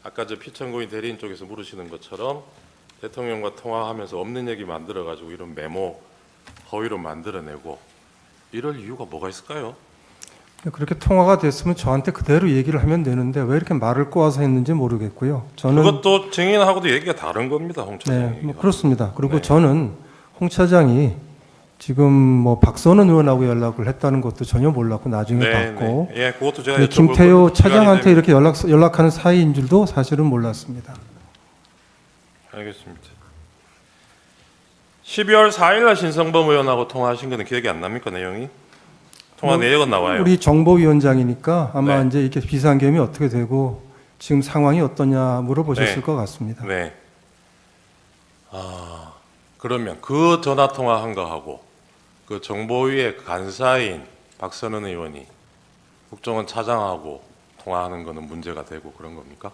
아까 저 피천고인 대리인 쪽에서 물으시는 것처럼 대통령과 통화하면서 없는 얘기 만들어가지고 이런 메모 허위로 만들어내고 이럴 이유가 뭐가 있을까요? 그렇게 통화가 됐으면 저한테 그대로 얘기를 하면 되는데 왜 이렇게 말을 꼬아서 했는지 모르겠고요. 저는 그것도 증인하고도 얘기가 다른 겁니다, 홍 차장이. 네, 뭐 그렇습니다. 그리고 네. 저는 홍 차장이 지금 뭐 박선원 의원하고 연락을 했다는 것도 전혀 몰랐고 나중에 봤고 예, 그것도 제가 그 여쭤볼 김태효 것도 차장한테 시간이 이렇게 연락하는 사이인 줄도 사실은 몰랐습니다. 알겠습니다. 12월 4일 날 신성범 의원하고 통화하신 거는 기억이 안 납니까, 내용이? 통화 내역은 나와요. 우리 정보위원장이니까 아마 네. 이제 이렇게 비상겸이 어떻게 되고 지금 상황이 어떠냐 물어보셨을 네. 것 같습니다. 네. 그러면 그 전화 통화한 거하고 그 정보위의 간사인 박선원 의원이 국정원 차장하고 통화하는 거는 문제가 되고 그런 겁니까?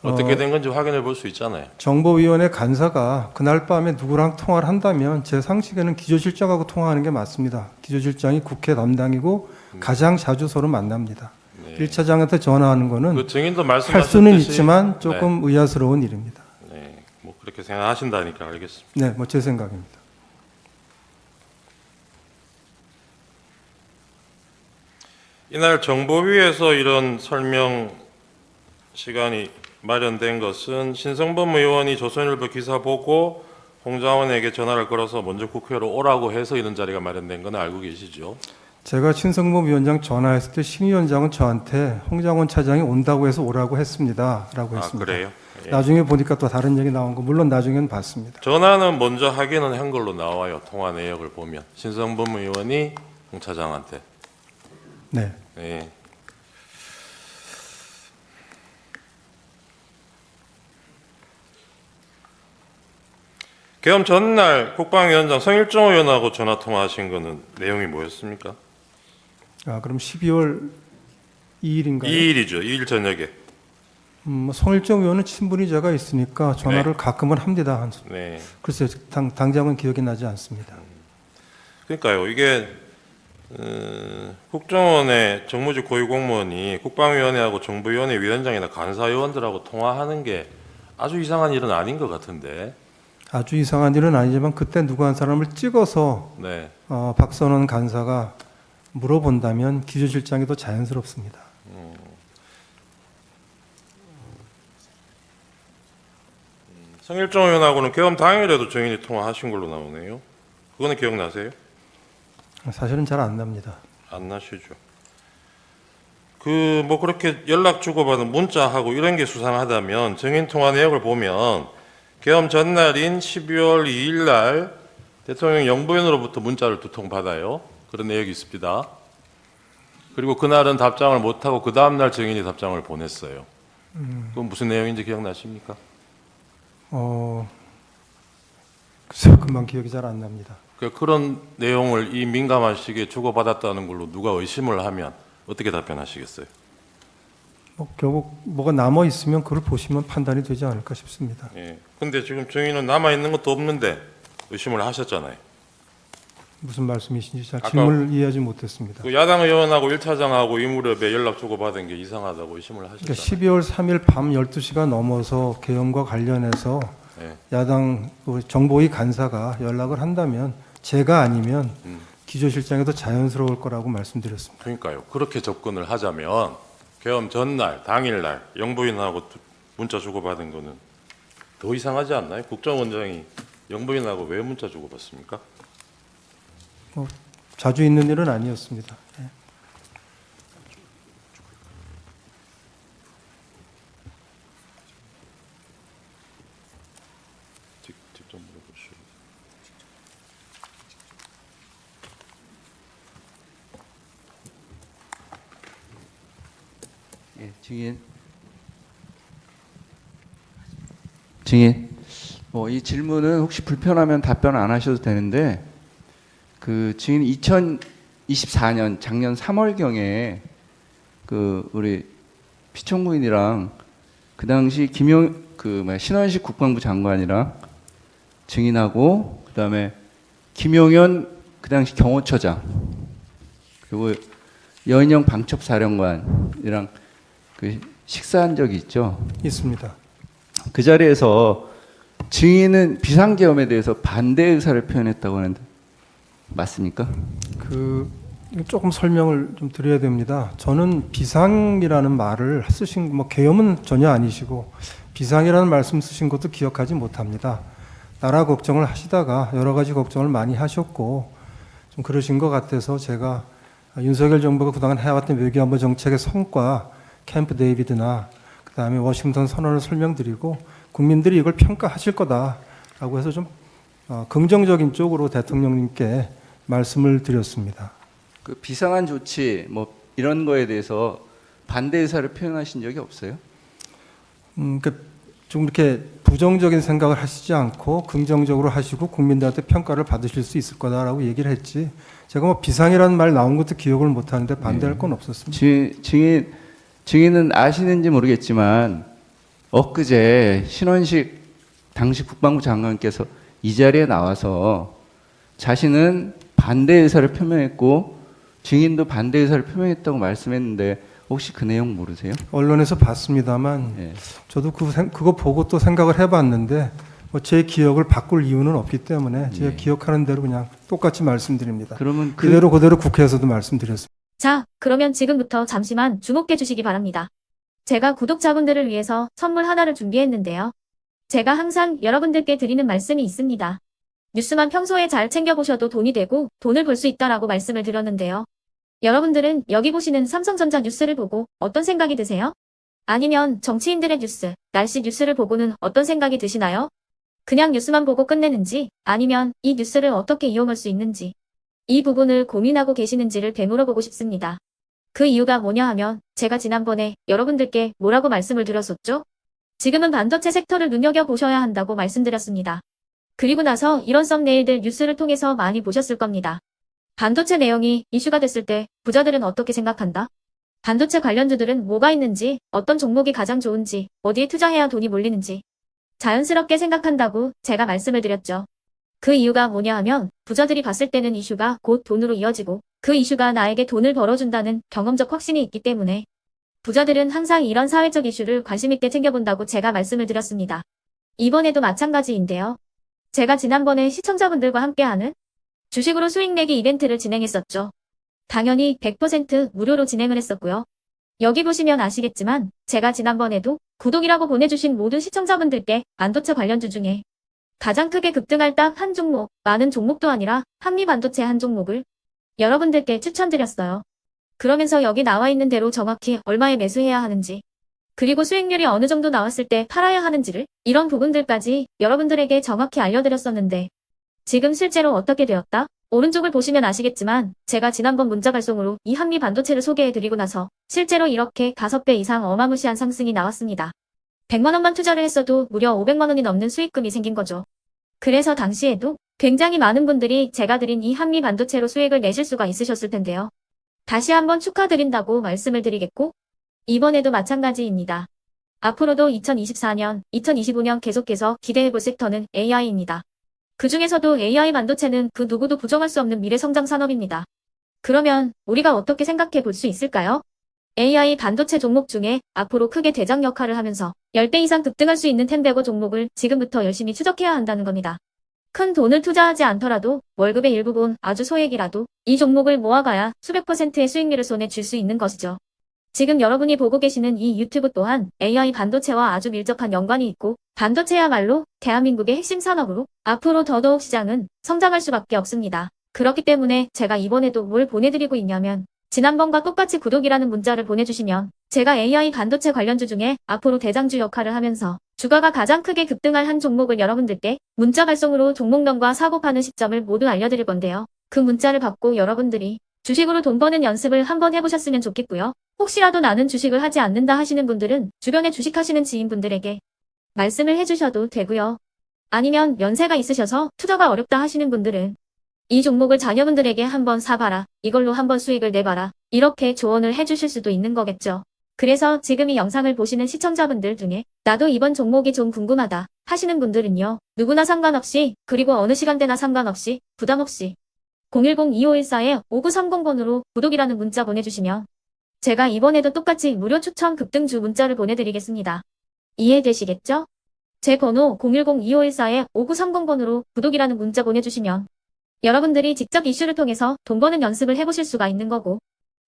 어떻게 된 건지 확인해 볼 수 있잖아요. 정보위원회 간사가 그날 밤에 누구랑 통화를 한다면 제 상식에는 기조실장하고 통화하는 게 맞습니다. 기조실장이 국회 담당이고 가장 자주 서로 만납니다. 네. 1차장한테 전화하는 거는 그 증인도 할 말씀하셨듯이 수는 있지만 조금 의아스러운 일입니다. 네, 뭐 그렇게 생각하신다니까 알겠습니다. 네, 뭐 제 생각입니다. 이날 정보위에서 이런 설명 시간이 마련된 것은 신성범 의원이 조선일보 기사 보고 홍장원에게 전화를 걸어서 먼저 국회로 오라고 해서 이런 자리가 마련된 건 알고 계시죠? 제가 신성범 위원장 전화했을 때 신 위원장은 저한테 홍장원 차장이 온다고 해서 오라고 했습니다라고 했습니다. 그래요? 예. 나중에 보니까 또 다른 얘기 나온 거 물론 나중에는 봤습니다. 전화는 먼저 하기는 한 걸로 나와요. 통화 내역을 보면 신성범 의원이 홍 차장한테. 네. 네. 계엄 전날 국방위원장 성일종 의원하고 전화 통화하신 거는 내용이 뭐였습니까? 그럼 12월 2일인가요? 2일이죠. 2일 저녁에. 성일정 의원은 친분이 제가 있으니까 전화를 가끔은 합니다. 네. 글쎄요, 당장은 기억이 나지 않습니다. 그러니까요. 이게 국정원의 정무직 고위공무원이 국방위원회하고 정부위원회 위원장이나 간사위원들하고 통화하는 게 아주 이상한 일은 아닌 것 같은데. 아주 이상한 일은 아니지만 그때 누구 한 사람을 찍어서 네. 박선원 간사가 물어본다면 기조실장이 더 자연스럽습니다. 성일종 의원하고는 계엄 당일에도 증인이 통화하신 걸로 나오네요. 그거는 기억나세요? 사실은 잘 안 납니다. 안 나시죠? 그 뭐 그렇게 연락 주고받은 문자하고 이런 게 수상하다면 증인 통화 내역을 보면 계엄 전날인 12월 2일 날 대통령 영부인으로부터 문자를 2통 받아요. 그런 내역이 있습니다. 그리고 그날은 답장을 못하고 그 다음날 증인이 답장을 보냈어요. 그건 무슨 내용인지 기억나십니까? 글쎄요, 금방 기억이 잘 안 납니다. 그런 내용을 이 민감한 시기에 주고받았다는 걸로 누가 의심을 하면 어떻게 답변하시겠어요? 결국 뭐가 남아 있으면 그걸 보시면 판단이 되지 않을까 싶습니다. 예. 근데 지금 증인은 남아 있는 것도 없는데 의심을 하셨잖아요. 무슨 말씀이신지 잘 아까 질문을 이해하지 못했습니다. 그 야당 의원하고 1차장하고 이 무렵에 연락 주고받은 게 이상하다고 의심을 그러니까 하셨잖아요. 12월 3일 밤 12시가 넘어서 계엄과 관련해서 네. 야당 정보위 간사가 연락을 한다면 제가 아니면 기조실장이 더 자연스러울 거라고 말씀드렸습니다. 그러니까요. 그렇게 접근을 하자면 계엄 전날, 당일날 영부인하고 문자 주고받은 거는 더 이상하지 않나요? 국정원장이 영부인하고 왜 문자 주고받습니까? 자주 있는 일은 아니었습니다. 예. 직접 물어보시죠. 예, 증인. 이 질문은 혹시 불편하면 답변 안 하셔도 되는데, 그 증인 2024년 작년 3월경에 그 우리 피청구인이랑 그 당시 신원식 국방부 장관이랑 증인하고 그다음에 김용현 그 당시 경호처장 그리고 여인영 방첩사령관이랑 그 식사한 적이 있죠. 있습니다. 그 자리에서 증인은 비상계엄에 대해서 반대 의사를 표현했다고 하는데 맞습니까? 조금 설명을 좀 드려야 됩니다. 저는 비상이라는 말을 쓰신 계엄은 전혀 아니시고 비상이라는 말씀 쓰신 것도 기억하지 못합니다. 나라 걱정을 하시다가 여러 가지 걱정을 많이 하셨고 좀 그러신 것 같아서 제가 윤석열 정부가 그동안 해왔던 외교안보 정책의 성과, 캠프 데이비드나 그다음에 워싱턴 선언을 설명드리고 국민들이 이걸 평가하실 거다라고 해서 좀 긍정적인 쪽으로 대통령님께 말씀을 드렸습니다. 그 비상한 조치 뭐 이런 거에 대해서 반대 의사를 표현하신 적이 없어요? 좀 이렇게 부정적인 생각을 하시지 않고 긍정적으로 하시고 국민들한테 평가를 받으실 수 있을 거다라고 얘기를 했지. 제가 비상이라는 말 나온 것도 기억을 못 하는데 반대할 건 없었습니다. 증인은 아시는지 모르겠지만 엊그제 신원식 당시 국방부 장관께서 이 자리에 나와서 자신은 반대 의사를 표명했고 증인도 반대 의사를 표명했다고 말씀했는데 혹시 그 내용 모르세요? 언론에서 봤습니다만 네. 저도 그거 보고 또 생각을 해봤는데 제 기억을 바꿀 이유는 없기 때문에 제가 기억하는 대로 그냥 똑같이 말씀드립니다. 그러면 그대로 국회에서도 말씀드렸습니다. 자, 그러면 지금부터 잠시만 주목해 주시기 바랍니다. 제가 구독자분들을 위해서 선물 하나를 준비했는데요. 제가 항상 여러분들께 드리는 말씀이 있습니다. 뉴스만 평소에 잘 챙겨보셔도 돈이 되고 돈을 벌 수 있다라고 말씀을 드렸는데요. 여러분들은 여기 보시는 삼성전자 뉴스를 보고 어떤 생각이 드세요? 아니면 정치인들의 뉴스, 날씨 뉴스를 보고는 어떤 생각이 드시나요? 그냥 뉴스만 보고 끝내는지 아니면 이 뉴스를 어떻게 이용할 수 있는지 이 부분을 고민하고 계시는지를 되물어보고 싶습니다. 그 이유가 뭐냐 하면 제가 지난번에 여러분들께 뭐라고 말씀을 드렸었죠? 지금은 반도체 섹터를 눈여겨보셔야 한다고 말씀드렸습니다. 그리고 나서 이런 썸네일들 뉴스를 통해서 많이 보셨을 겁니다. 반도체 내용이 이슈가 됐을 때 부자들은 어떻게 생각한다? 반도체 관련주들은 뭐가 있는지, 어떤 종목이 가장 좋은지, 어디에 투자해야 돈이 몰리는지 자연스럽게 생각한다고 제가 말씀을 드렸죠. 그 이유가 뭐냐 하면 부자들이 봤을 때는 이슈가 곧 돈으로 이어지고 그 이슈가 나에게 돈을 벌어준다는 경험적 확신이 있기 때문에 부자들은 항상 이런 사회적 이슈를 관심 있게 챙겨본다고 제가 말씀을 드렸습니다. 이번에도 마찬가지인데요. 제가 지난번에 시청자분들과 함께하는 주식으로 수익 내기 이벤트를 진행했었죠. 당연히 100% 무료로 진행을 했었고요. 여기 보시면 아시겠지만 제가 지난번에도 구독이라고 보내주신 모든 시청자분들께 반도체 관련주 중에 가장 크게 급등할 딱 한 종목, 많은 종목도 아니라 한미반도체 한 종목을 여러분들께 추천드렸어요. 그러면서 여기 나와 있는 대로 정확히 얼마에 매수해야 하는지 그리고 수익률이 어느 정도 나왔을 때 팔아야 하는지를 이런 부분들까지 여러분들에게 정확히 알려드렸었는데 지금 실제로 어떻게 되었다? 오른쪽을 보시면 아시겠지만 제가 지난번 문자 발송으로 이 한미 반도체를 소개해드리고 나서 실제로 이렇게 5배 이상 어마무시한 상승이 나왔습니다. 100만 원만 투자를 했어도 무려 500만 원이 넘는 수익금이 생긴 거죠. 그래서 당시에도 굉장히 많은 분들이 제가 드린 이 한미 반도체로 수익을 내실 수가 있으셨을 텐데요. 다시 한번 축하드린다고 말씀을 드리겠고 이번에도 마찬가지입니다. 앞으로도 2024년, 2025년 계속해서 기대해볼 섹터는 AI입니다. 그 중에서도 AI 반도체는 그 누구도 부정할 수 없는 미래 성장 산업입니다. 그러면 우리가 어떻게 생각해 볼 수 있을까요? AI 반도체 종목 중에 앞으로 크게 대장 역할을 하면서 10배 이상 급등할 수 있는 텐베고 종목을 지금부터 열심히 추적해야 한다는 겁니다. 큰 돈을 투자하지 않더라도 월급의 일부분 아주 소액이라도 이 종목을 모아가야 수백 %의 수익률을 손에 쥘 수 있는 것이죠. 지금 여러분이 보고 계시는 이 유튜브 또한 AI 반도체와 아주 밀접한 연관이 있고 반도체야말로 대한민국의 핵심 산업으로 앞으로 더더욱 시장은 성장할 수밖에 없습니다. 그렇기 때문에 제가 이번에도 뭘 보내드리고 있냐면 지난번과 똑같이 구독이라는 문자를 보내주시면 제가 AI 반도체 관련주 중에 앞으로 대장주 역할을 하면서 주가가 가장 크게 급등할 한 종목을 여러분들께 문자 발송으로 종목명과 사고 파는 시점을 모두 알려드릴 건데요. 그 문자를 받고 여러분들이 주식으로 돈 버는 연습을 한번 해보셨으면 좋겠고요. 혹시라도 나는 주식을 하지 않는다 하시는 분들은 주변에 주식하시는 지인분들에게 말씀을 해주셔도 되고요. 아니면 연세가 있으셔서 투자가 어렵다 하시는 분들은 이 종목을 자녀분들에게 한번 사봐라. 이걸로 한번 수익을 내봐라. 이렇게 조언을 해주실 수도 있는 거겠죠. 그래서 지금 이 영상을 보시는 시청자분들 중에 나도 이번 종목이 좀 궁금하다 하시는 분들은요. 누구나 상관없이 그리고 어느 시간대나 상관없이 부담 없이 010-2514-5930번으로 구독이라는 문자 보내주시면 제가 이번에도 똑같이 무료 추천 급등주 문자를 보내드리겠습니다. 이해되시겠죠? 제 번호 010-2514-5930번으로 구독이라는 문자 보내주시면 여러분들이 직접 이슈를 통해서 돈 버는 연습을 해보실 수가 있는 거고,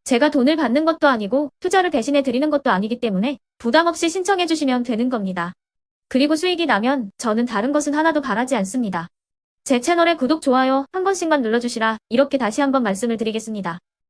제가 돈을 받는 것도 아니고 투자를 대신해 드리는 것도 아니기 때문에 부담 없이 신청해 주시면 되는 겁니다. 그리고 수익이 나면 저는 다른 것은 하나도 바라지 않습니다. 제 채널에 구독, 좋아요 한 번씩만 눌러주시라 이렇게 다시 한번 말씀을 드리겠습니다.